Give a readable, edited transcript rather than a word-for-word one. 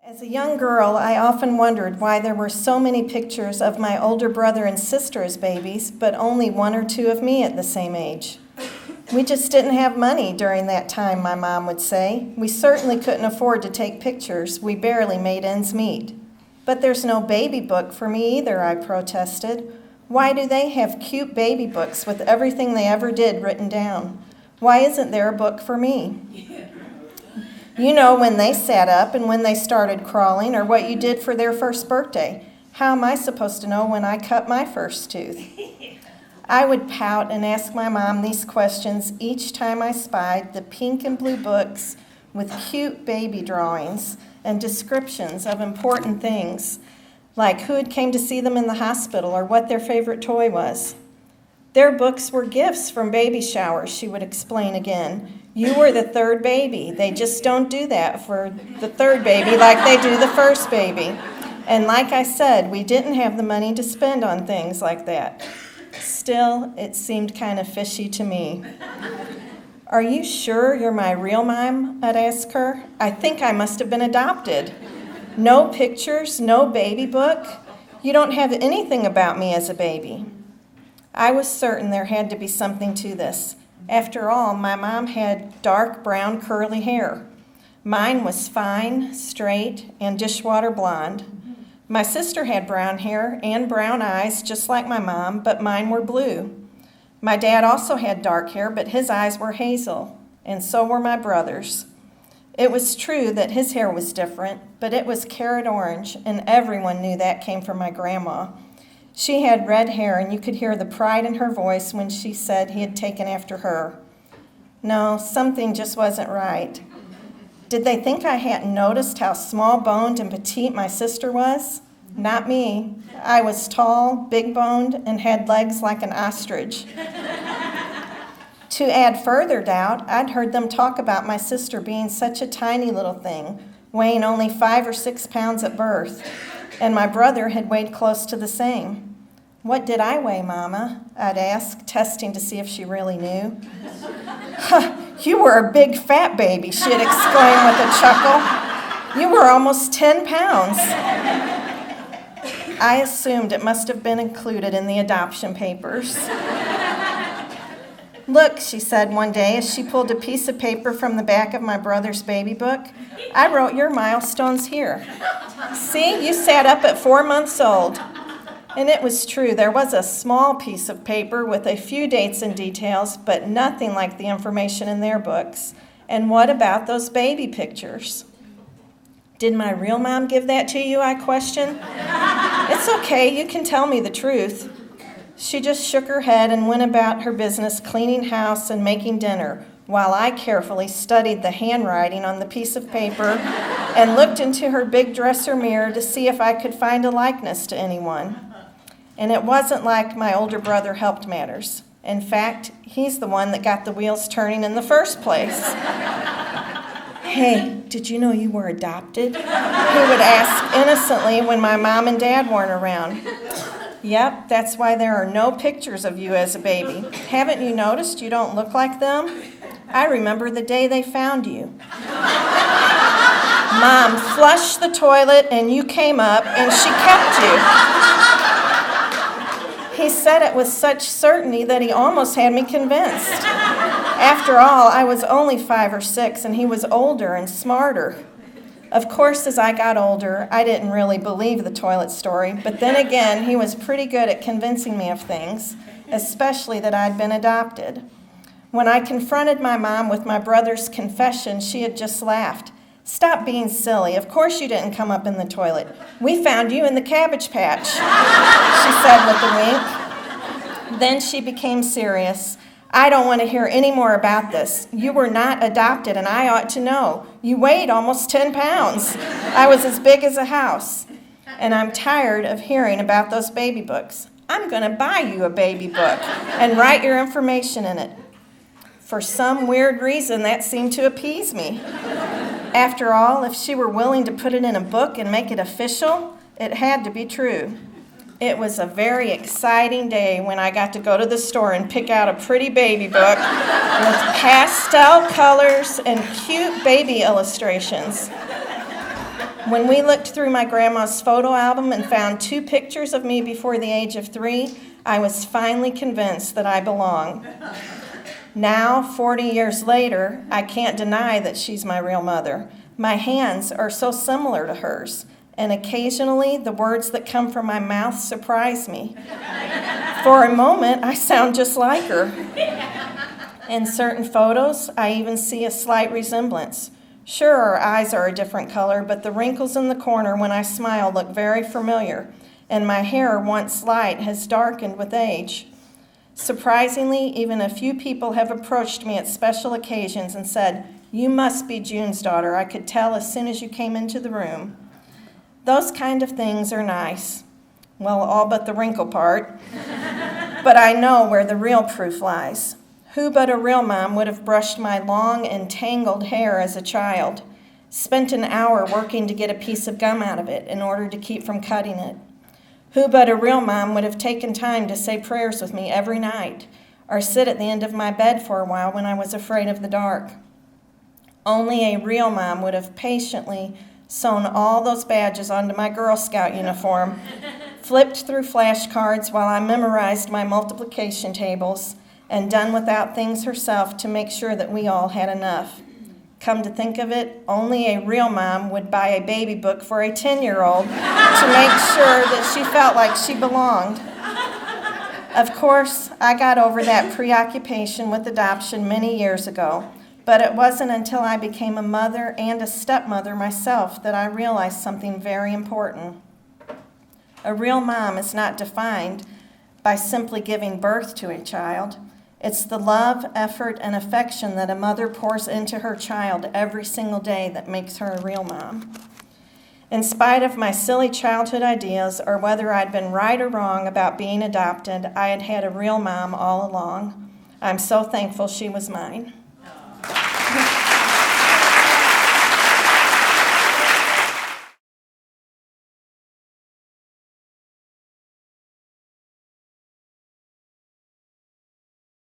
As a young girl, I often wondered why there were so many pictures of my older brother and sister as babies, but only one or two of me at the same age. We just didn't have money during that time, my mom would say. We certainly couldn't afford to take pictures. We barely made ends meet. But there's no baby book for me either, I protested. Why do they have cute baby books with everything they ever did written down? Why isn't there a book for me? You know when they sat up and when they started crawling or what you did for their first birthday. How am I supposed to know when I cut my first tooth? I would pout and ask my mom these questions each time I spied the pink and blue books with cute baby drawings and descriptions of important things, like who had came to see them in the hospital or what their favorite toy was. Their books were gifts from baby showers, she would explain again. You were the third baby. They just don't do that for the third baby like they do the first baby. And like I said, we didn't have the money to spend on things like that. Still, it seemed kind of fishy to me. Are you sure you're my real mom? I'd ask her. I think I must have been adopted. No pictures, no baby book. You don't have anything about me as a baby. I was certain there had to be something to this. After all, my mom had dark brown curly hair. Mine was fine, straight, and dishwater blonde. My sister had brown hair and brown eyes, just like my mom, but mine were blue. My dad also had dark hair, but his eyes were hazel, and so were my brothers. It was true that his hair was different, but it was carrot orange, and everyone knew that came from my grandma. She had red hair, and you could hear the pride in her voice when she said he had taken after her. No, something just wasn't right. Did they think I hadn't noticed how small-boned and petite my sister was? Not me. I was tall, big-boned, and had legs like an ostrich. To add further doubt, I'd heard them talk about my sister being such a tiny little thing, weighing only 5 or 6 pounds at birth, and my brother had weighed close to the same. What did I weigh, Mama? I'd ask, testing to see if she really knew. Huh, you were a big fat baby, she'd exclaim with a chuckle. You were almost 10 pounds. I assumed it must have been included in the adoption papers. Look, she said one day as she pulled a piece of paper from the back of my brother's baby book. I wrote your milestones here. See, you sat up at 4 months old. And it was true. There was a small piece of paper with a few dates and details, but nothing like the information in their books. And what about those baby pictures? Did my real mom give that to you, I questioned. It's okay, you can tell me the truth. She just shook her head and went about her business cleaning house and making dinner, while I carefully studied the handwriting on the piece of paper and looked into her big dresser mirror to see if I could find a likeness to anyone. And it wasn't like my older brother helped matters. In fact, he's the one that got the wheels turning in the first place. Hey, did you know you were adopted? He would ask innocently when my mom and dad weren't around. Yep, that's why there are no pictures of you as a baby. Haven't you noticed you don't look like them? I remember the day they found you. Mom flushed the toilet and you came up and she kept you. He said it with such certainty that he almost had me convinced. After all, I was only 5 or 6 and he was older and smarter. Of course, as I got older, I didn't really believe the toilet story, but then again, he was pretty good at convincing me of things, especially that I'd been adopted. When I confronted my mom with my brother's confession, she had just laughed. Stop being silly. Of course you didn't come up in the toilet. We found you in the cabbage patch, she said with a wink. Then she became serious. I don't want to hear any more about this. You were not adopted, and I ought to know. You weighed almost 10 pounds. I was as big as a house. And I'm tired of hearing about those baby books. I'm going to buy you a baby book and write your information in it. For some weird reason, that seemed to appease me. After all, if she were willing to put it in a book and make it official, it had to be true. It was a very exciting day when I got to go to the store and pick out a pretty baby book with pastel colors and cute baby illustrations. When we looked through my grandma's photo album and found 2 pictures of me before the age of 3, I was finally convinced that I belong. Now, 40 years later, I can't deny that she's my real mother. My hands are so similar to hers, and occasionally the words that come from my mouth surprise me. For a moment, I sound just like her. In certain photos, I even see a slight resemblance. Sure, her eyes are a different color, but the wrinkles in the corner when I smile look very familiar, and my hair, once light, has darkened with age. Surprisingly, even a few people have approached me at special occasions and said, "You must be June's daughter. I could tell as soon as you came into the room." Those kind of things are nice. Well, all but the wrinkle part. But I know where the real proof lies. Who but a real mom would have brushed my long and tangled hair as a child, spent an hour working to get a piece of gum out of it in order to keep from cutting it? Who but a real mom would have taken time to say prayers with me every night, or sit at the end of my bed for a while when I was afraid of the dark? Only a real mom would have patiently sewn all those badges onto my Girl Scout uniform, flipped through flashcards while I memorized my multiplication tables, and done without things herself to make sure that we all had enough. Come to think of it, only a real mom would buy a baby book for a 10-year-old to make sure that she felt like she belonged. Of course, I got over that preoccupation with adoption many years ago, but it wasn't until I became a mother and a stepmother myself that I realized something very important. A real mom is not defined by simply giving birth to a child. It's the love, effort, and affection that a mother pours into her child every single day that makes her a real mom. In spite of my silly childhood ideas, or whether I'd been right or wrong about being adopted, I had had a real mom all along. I'm so thankful she was mine.